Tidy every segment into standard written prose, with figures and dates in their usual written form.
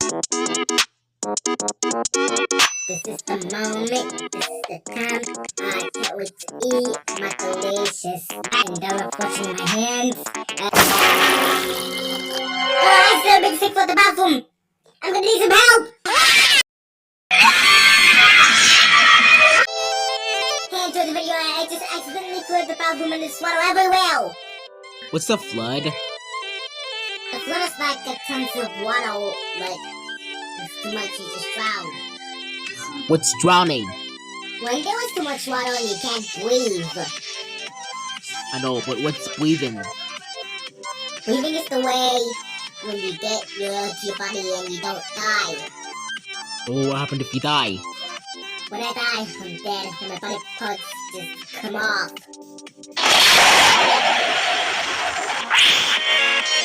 This is the moment, this is the time. I can't wait to eat my delicious and I love washing my hands. I'm still being sick for the bathroom. I'm gonna need some help. Hey, enjoy the video. I just accidentally flooded the bathroom and there's water everywhere. What's a flood? A flood is like a tons of water, like it's too much, you just drown. What's drowning? When there was too much water and you can't breathe. I know, but what's breathing? Breathing is the way when you get your air to your body and you don't die. Oh, what happened if you die? When I die, I'm dead and my body parts just come off.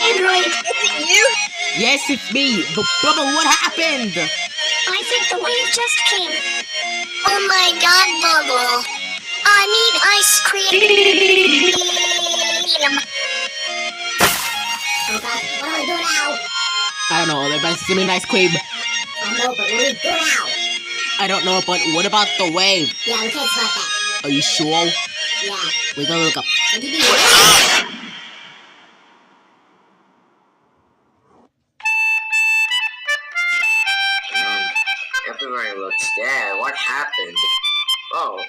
Android, is it you? Yes, it's me! But Bubba, what happened? I think the wave just came. Oh my god, Bubble. I need ice cream. Oh god, what do I do now? I don't know, they're best swimming ice cream. I know, but what do we do now? I don't know, but what about the wave? Yeah, we can't spot that. Are you sure? Yeah. We're gonna look up. What do you do? Everybody looks dead. What happened? Oh.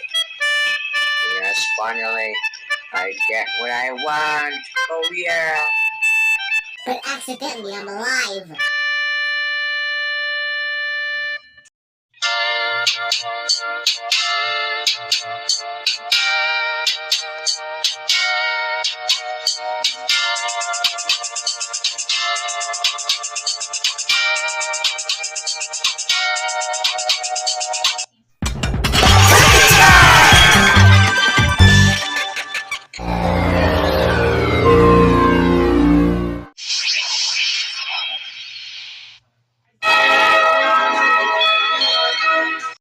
Yes, finally. I get what I want. Oh yeah. But accidentally, I'm alive.